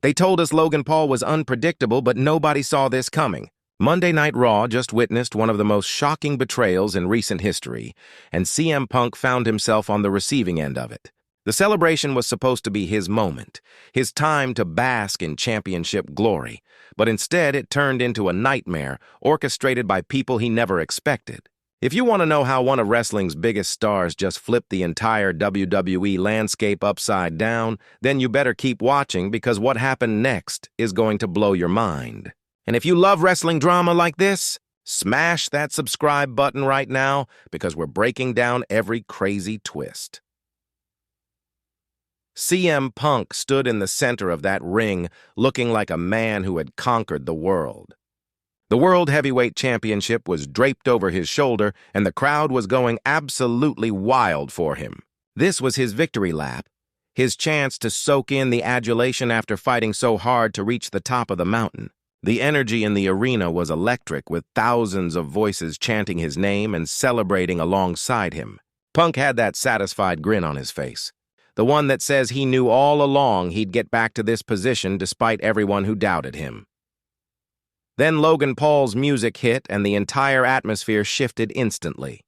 They told us Logan Paul was unpredictable, but nobody saw this coming. Monday Night Raw just witnessed one of the most shocking betrayals in recent history, and CM Punk found himself on the receiving end of it. The celebration was supposed to be his moment, his time to bask in championship glory, but instead it turned into a nightmare orchestrated by people he never expected. If you want to know how one of wrestling's biggest stars just flipped the entire WWE landscape upside down, then you better keep watching because what happened next is going to blow your mind. And if you love wrestling drama like this, smash that subscribe button right now because we're breaking down every crazy twist. CM Punk stood in the center of that ring looking like a man who had conquered the world. The World Heavyweight Championship was draped over his shoulder, and the crowd was going absolutely wild for him. This was his victory lap, his chance to soak in the adulation after fighting so hard to reach the top of the mountain. The energy in the arena was electric, with thousands of voices chanting his name and celebrating alongside him. Punk had that satisfied grin on his face, the one that says he knew all along he'd get back to this position despite everyone who doubted him. Then Logan Paul's music hit and the entire atmosphere shifted instantly.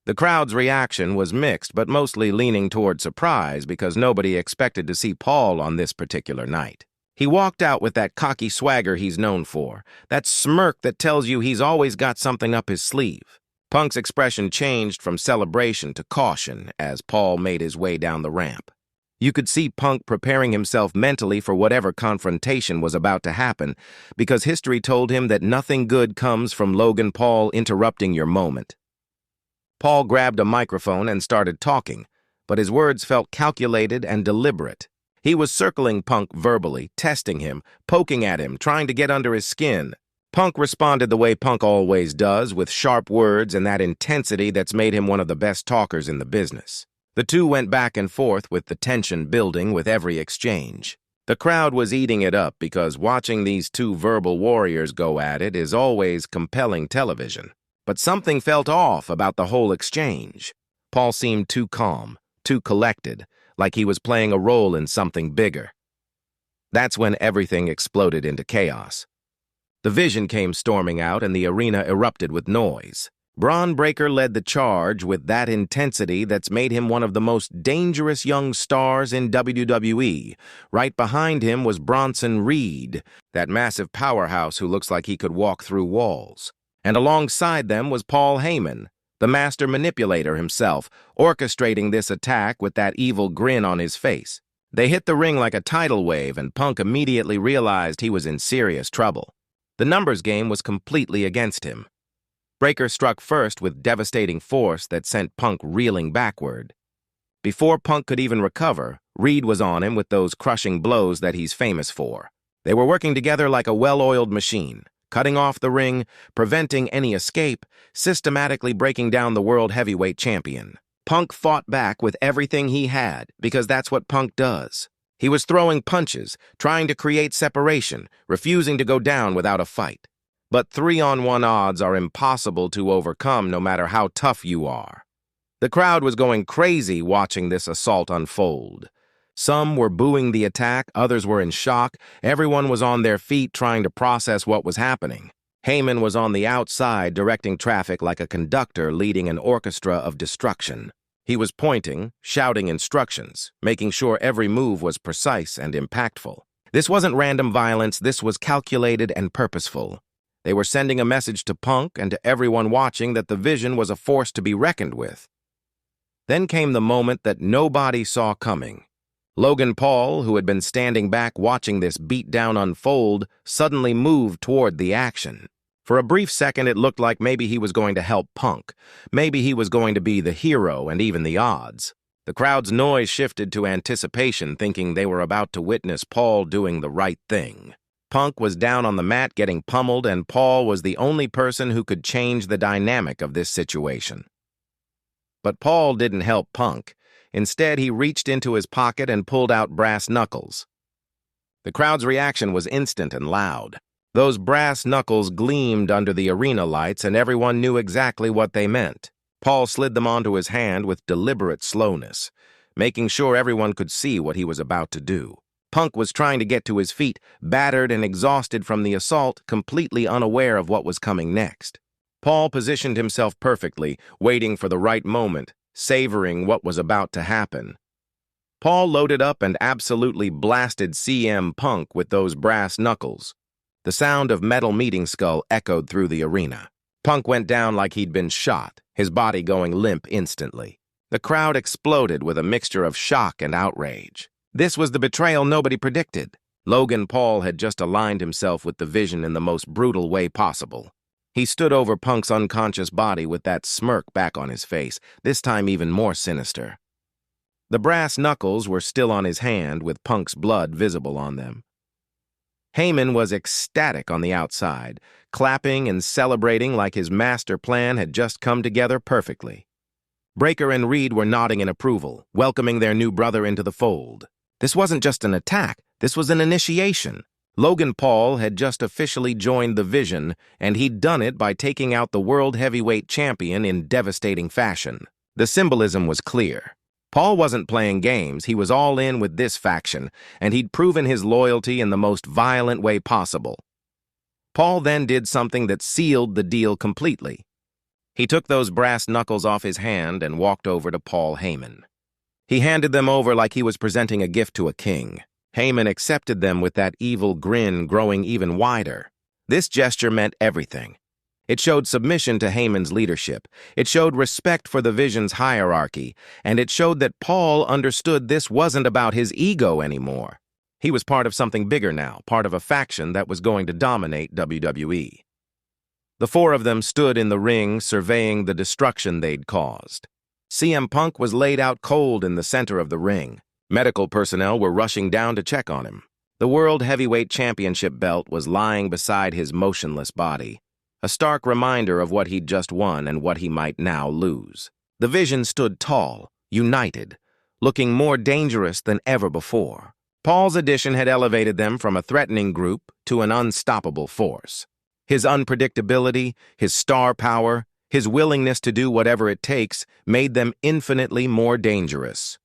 The crowd's reaction was mixed, but mostly leaning toward surprise because nobody expected to see Paul on this particular night. He walked out with that cocky swagger he's known for, that smirk that tells you he's always got something up his sleeve. Punk's expression changed from celebration to caution as Paul made his way down the ramp. You could see Punk preparing himself mentally for whatever confrontation was about to happen, because history told him that nothing good comes from Logan Paul interrupting your moment. Paul grabbed a microphone and started talking, but his words felt calculated and deliberate. He was circling Punk verbally, testing him, poking at him, trying to get under his skin. Punk responded the way Punk always does, with sharp words and that intensity that's made him one of the best talkers in the business. The two went back and forth with the tension building with every exchange. The crowd was eating it up because watching these two verbal warriors go at it is always compelling television. But something felt off about the whole exchange. Paul seemed too calm, too collected, like he was playing a role in something bigger. That's when everything exploded into chaos. The Vision came storming out and the arena erupted with noise. Braun Breaker led the charge with that intensity that's made him one of the most dangerous young stars in WWE. Right behind him was Bronson Reed, that massive powerhouse who looks like he could walk through walls. And alongside them was Paul Heyman, the master manipulator himself, orchestrating this attack with that evil grin on his face. They hit the ring like a tidal wave, and Punk immediately realized he was in serious trouble. The numbers game was completely against him. Breaker struck first with devastating force that sent Punk reeling backward. Before Punk could even recover, Reed was on him with those crushing blows that he's famous for. They were working together like a well-oiled machine, cutting off the ring, preventing any escape, systematically breaking down the World Heavyweight Champion. Punk fought back with everything he had, because that's what Punk does. He was throwing punches, trying to create separation, refusing to go down without a fight. But 3-on-1 odds are impossible to overcome no matter how tough you are. The crowd was going crazy watching this assault unfold. Some were booing the attack, others were in shock. Everyone was on their feet trying to process what was happening. Heyman was on the outside directing traffic like a conductor leading an orchestra of destruction. He was pointing, shouting instructions, making sure every move was precise and impactful. This wasn't random violence, this was calculated and purposeful. They were sending a message to Punk and to everyone watching that the Vision was a force to be reckoned with. Then came the moment that nobody saw coming. Logan Paul, who had been standing back watching this beatdown unfold, suddenly moved toward the action. For a brief second, it looked like maybe he was going to help Punk. Maybe he was going to be the hero and even the odds. The crowd's noise shifted to anticipation, thinking they were about to witness Paul doing the right thing. Punk was down on the mat getting pummeled, and Paul was the only person who could change the dynamic of this situation. But Paul didn't help Punk. Instead, he reached into his pocket and pulled out brass knuckles. The crowd's reaction was instant and loud. Those brass knuckles gleamed under the arena lights, and everyone knew exactly what they meant. Paul slid them onto his hand with deliberate slowness, making sure everyone could see what he was about to do. Punk was trying to get to his feet, battered and exhausted from the assault, completely unaware of what was coming next. Paul positioned himself perfectly, waiting for the right moment, savoring what was about to happen. Paul loaded up and absolutely blasted CM Punk with those brass knuckles. The sound of metal meeting skull echoed through the arena. Punk went down like he'd been shot, his body going limp instantly. The crowd exploded with a mixture of shock and outrage. This was the betrayal nobody predicted. Logan Paul had just aligned himself with the Vision in the most brutal way possible. He stood over Punk's unconscious body with that smirk back on his face, this time even more sinister. The brass knuckles were still on his hand, with Punk's blood visible on them. Heyman was ecstatic on the outside, clapping and celebrating like his master plan had just come together perfectly. Breaker and Reed were nodding in approval, welcoming their new brother into the fold. This wasn't just an attack, this was an initiation. Logan Paul had just officially joined the Vision, and he'd done it by taking out the World Heavyweight Champion in devastating fashion. The symbolism was clear. Paul wasn't playing games, he was all in with this faction, and he'd proven his loyalty in the most violent way possible. Paul then did something that sealed the deal completely. He took those brass knuckles off his hand and walked over to Paul Heyman. He handed them over like he was presenting a gift to a king. Heyman accepted them with that evil grin growing even wider. This gesture meant everything. It showed submission to Heyman's leadership. It showed respect for the Vision's hierarchy. And it showed that Paul understood this wasn't about his ego anymore. He was part of something bigger now, part of a faction that was going to dominate WWE. The four of them stood in the ring, surveying the destruction they'd caused. CM Punk was laid out cold in the center of the ring. Medical personnel were rushing down to check on him. The World Heavyweight Championship belt was lying beside his motionless body, a stark reminder of what he'd just won and what he might now lose. The Vision stood tall, united, looking more dangerous than ever before. Paul's addition had elevated them from a threatening group to an unstoppable force. His unpredictability, his star power, his willingness to do whatever it takes made them infinitely more dangerous.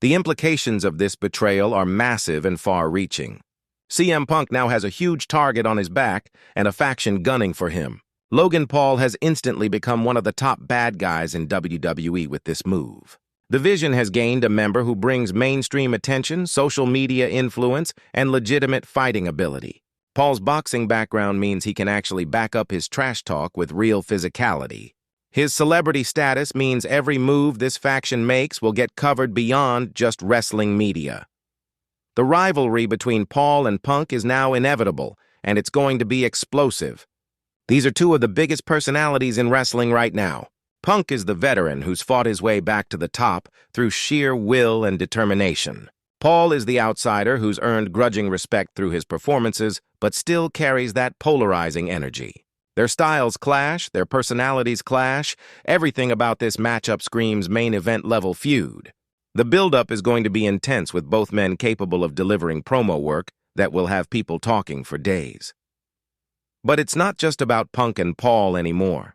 The implications of this betrayal are massive and far-reaching. CM Punk now has a huge target on his back and a faction gunning for him. Logan Paul has instantly become one of the top bad guys in WWE with this move. The Vision has gained a member who brings mainstream attention, social media influence, and legitimate fighting ability. Paul's boxing background means he can actually back up his trash talk with real physicality. His celebrity status means every move this faction makes will get covered beyond just wrestling media. The rivalry between Paul and Punk is now inevitable, and it's going to be explosive. These are two of the biggest personalities in wrestling right now. Punk is the veteran who's fought his way back to the top through sheer will and determination. Paul is the outsider who's earned grudging respect through his performances, but still carries that polarizing energy. Their styles clash, their personalities clash. Everything about this matchup screams main event level feud. The build-up is going to be intense with both men capable of delivering promo work that will have people talking for days. But it's not just about Punk and Paul anymore.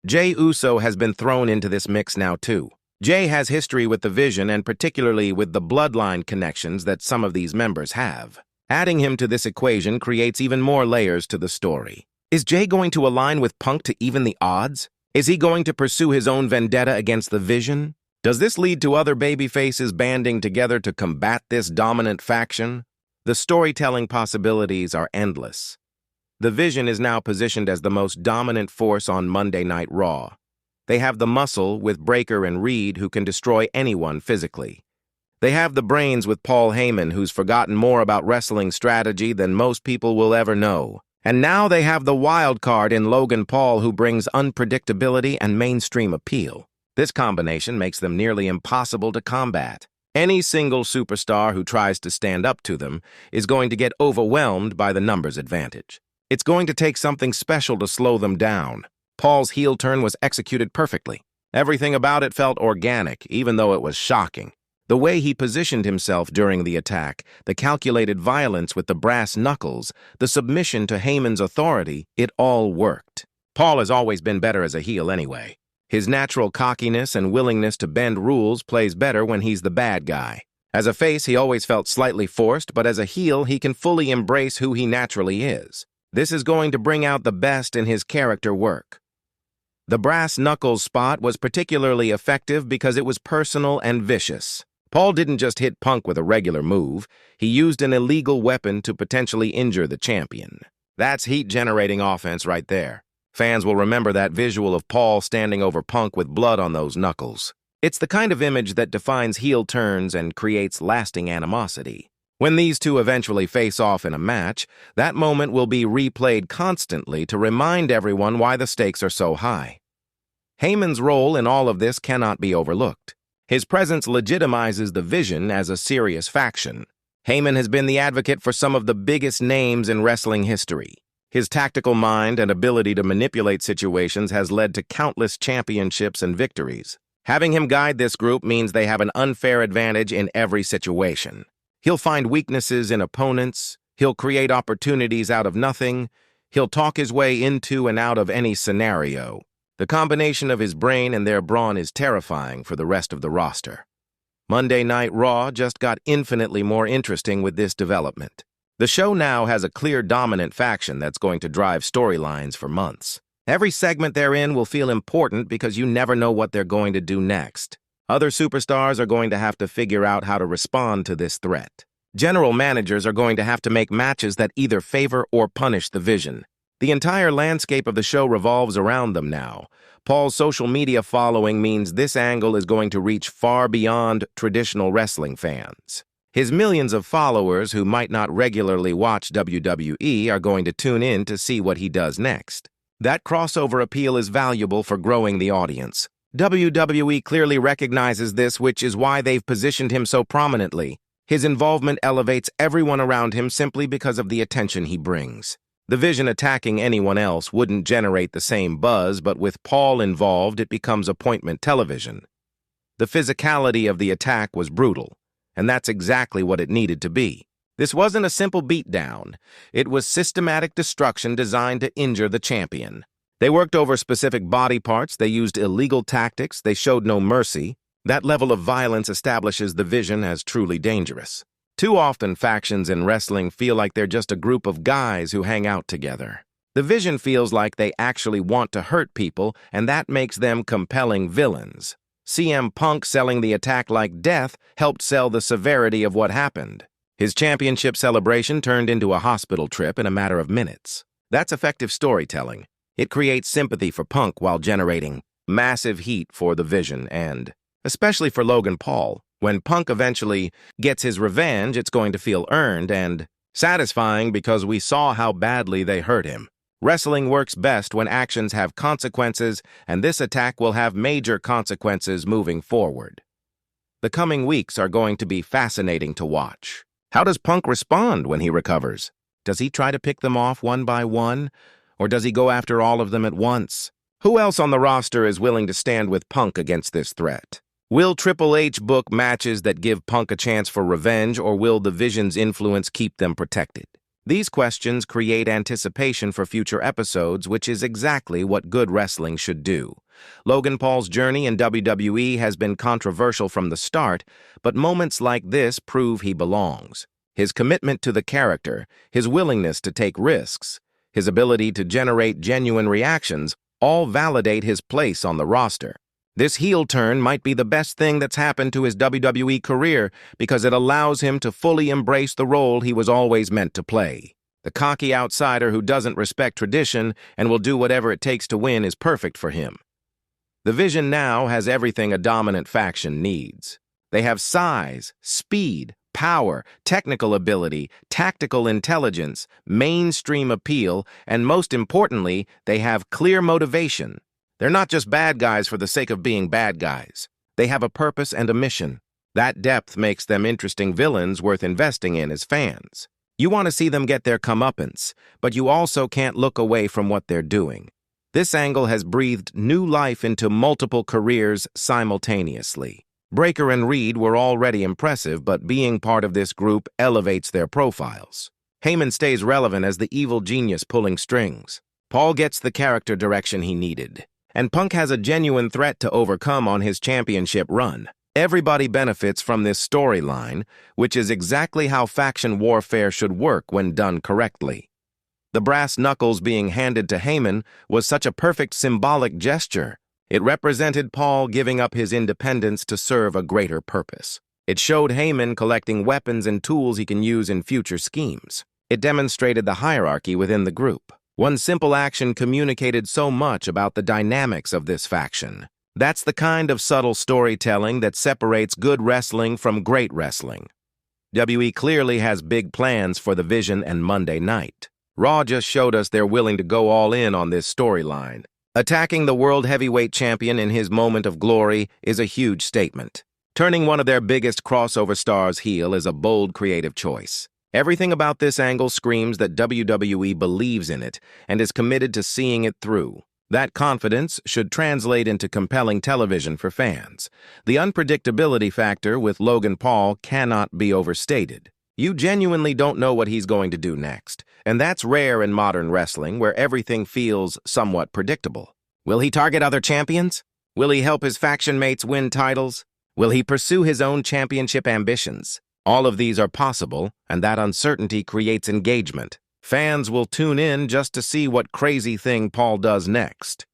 Jey Uso has been thrown into this mix now too. Jey has history with the Vision and particularly with the bloodline connections that some of these members have. Adding him to this equation creates even more layers to the story. Is Jey going to align with Punk to even the odds? Is he going to pursue his own vendetta against the Vision? Does this lead to other babyfaces banding together to combat this dominant faction? The storytelling possibilities are endless. The Vision is now positioned as the most dominant force on Monday Night Raw. They have the muscle with Breaker and Reed who can destroy anyone physically. They have the brains with Paul Heyman who's forgotten more about wrestling strategy than most people will ever know. And now they have the wild card in Logan Paul who brings unpredictability and mainstream appeal. This combination makes them nearly impossible to combat. Any single superstar who tries to stand up to them is going to get overwhelmed by the numbers advantage. It's going to take something special to slow them down. Paul's heel turn was executed perfectly. Everything about it felt organic, even though it was shocking. The way he positioned himself during the attack, the calculated violence with the brass knuckles, the submission to Heyman's authority, it all worked. Paul has always been better as a heel anyway. His natural cockiness and willingness to bend rules plays better when he's the bad guy. As a face, he always felt slightly forced, but as a heel, he can fully embrace who he naturally is. This is going to bring out the best in his character work. The brass knuckles spot was particularly effective because it was personal and vicious. Paul didn't just hit Punk with a regular move, he used an illegal weapon to potentially injure the champion. That's heat-generating offense right there. Fans will remember that visual of Paul standing over Punk with blood on those knuckles. It's the kind of image that defines heel turns and creates lasting animosity. When these two eventually face off in a match, that moment will be replayed constantly to remind everyone why the stakes are so high. Heyman's role in all of this cannot be overlooked. His presence legitimizes the Vision as a serious faction. Heyman has been the advocate for some of the biggest names in wrestling history. His tactical mind and ability to manipulate situations has led to countless championships and victories. Having him guide this group means they have an unfair advantage in every situation. He'll find weaknesses in opponents, he'll create opportunities out of nothing, he'll talk his way into and out of any scenario. The combination of his brain and their brawn is terrifying for the rest of the roster. Monday Night Raw just got infinitely more interesting with this development. The show now has a clear dominant faction that's going to drive storylines for months. Every segment they're in will feel important because you never know what they're going to do next. Other superstars are going to have to figure out how to respond to this threat. General managers are going to have to make matches that either favor or punish the Vision. The entire landscape of the show revolves around them now. Paul's social media following means this angle is going to reach far beyond traditional wrestling fans. His millions of followers who might not regularly watch WWE are going to tune in to see what he does next. That crossover appeal is valuable for growing the audience. WWE clearly recognizes this, which is why they've positioned him so prominently. His involvement elevates everyone around him simply because of the attention he brings. The Vision attacking anyone else wouldn't generate the same buzz, but with Paul involved, it becomes appointment television. The physicality of the attack was brutal, and that's exactly what it needed to be. This wasn't a simple beatdown. It was systematic destruction designed to injure the champion. They worked over specific body parts, they used illegal tactics, they showed no mercy. That level of violence establishes the Vision as truly dangerous. Too often, factions in wrestling feel like they're just a group of guys who hang out together. The Vision feels like they actually want to hurt people, and that makes them compelling villains. CM Punk selling the attack like death helped sell the severity of what happened. His championship celebration turned into a hospital trip in a matter of minutes. That's effective storytelling. It creates sympathy for Punk while generating massive heat for the Vision and, especially for Logan Paul, when Punk eventually gets his revenge, it's going to feel earned and satisfying because we saw how badly they hurt him. Wrestling works best when actions have consequences, and this attack will have major consequences moving forward. The coming weeks are going to be fascinating to watch. How does Punk respond when he recovers? Does he try to pick them off one by one? Or does he go after all of them at once? Who else on the roster is willing to stand with Punk against this threat? Will Triple H book matches that give Punk a chance for revenge, or will the Vision's influence keep them protected? These questions create anticipation for future episodes, which is exactly what good wrestling should do. Logan Paul's journey in WWE has been controversial from the start, but moments like this prove he belongs. His commitment to the character, his willingness to take risks, his ability to generate genuine reactions all validate his place on the roster. This heel turn might be the best thing that's happened to his WWE career because it allows him to fully embrace the role he was always meant to play. The cocky outsider who doesn't respect tradition and will do whatever it takes to win is perfect for him. The Vision now has everything a dominant faction needs. They have size, speed, power, technical ability, tactical intelligence, mainstream appeal, and most importantly, they have clear motivation. They're not just bad guys for the sake of being bad guys. They have a purpose and a mission. That depth makes them interesting villains worth investing in as fans. You want to see them get their comeuppance, but you also can't look away from what they're doing. This angle has breathed new life into multiple careers simultaneously. Breaker and Reed were already impressive, but being part of this group elevates their profiles. Heyman stays relevant as the evil genius pulling strings. Paul gets the character direction he needed. And Punk has a genuine threat to overcome on his championship run. Everybody benefits from this storyline, which is exactly how faction warfare should work when done correctly. The brass knuckles being handed to Heyman was such a perfect symbolic gesture. It represented Paul giving up his independence to serve a greater purpose. It showed Heyman collecting weapons and tools he can use in future schemes. It demonstrated the hierarchy within the group. One simple action communicated so much about the dynamics of this faction. That's the kind of subtle storytelling that separates good wrestling from great wrestling. WWE clearly has big plans for the Vision and Monday Night. Raw just showed us they're willing to go all in on this storyline. Attacking the World Heavyweight Champion in his moment of glory is a huge statement. Turning one of their biggest crossover stars heel is a bold creative choice. Everything about this angle screams that WWE believes in it and is committed to seeing it through. That confidence should translate into compelling television for fans. The unpredictability factor with Logan Paul cannot be overstated. You genuinely don't know what he's going to do next, and that's rare in modern wrestling where everything feels somewhat predictable. Will he target other champions? Will he help his faction mates win titles? Will he pursue his own championship ambitions? All of these are possible, and that uncertainty creates engagement. Fans will tune in just to see what crazy thing Paul does next.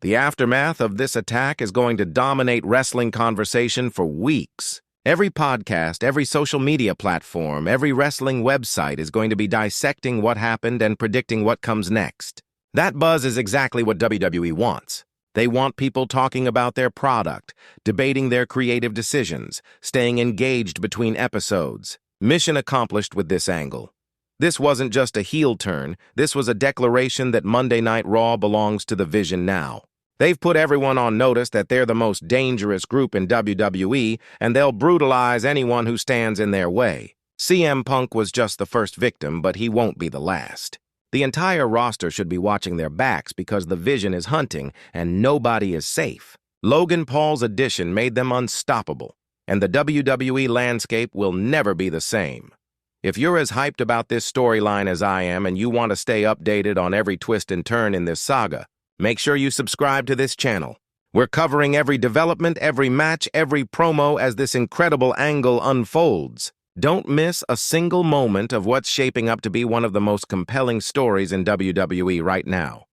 The aftermath of this attack is going to dominate wrestling conversation for weeks. Every podcast, every social media platform, every wrestling website is going to be dissecting what happened and predicting what comes next. That buzz is exactly what WWE wants. They want people talking about their product, debating their creative decisions, staying engaged between episodes. Mission accomplished with this angle. This wasn't just a heel turn, this was a declaration that Monday Night Raw belongs to the Vision now. They've put everyone on notice that they're the most dangerous group in WWE, and they'll brutalize anyone who stands in their way. CM Punk was just the first victim, but he won't be the last. The entire roster should be watching their backs because the Vision is hunting, and nobody is safe. Logan Paul's addition made them unstoppable, and the WWE landscape will never be the same. If you're as hyped about this storyline as I am and you want to stay updated on every twist and turn in this saga, make sure you subscribe to this channel. We're covering every development, every match, every promo as this incredible angle unfolds. Don't miss a single moment of what's shaping up to be one of the most compelling stories in WWE right now.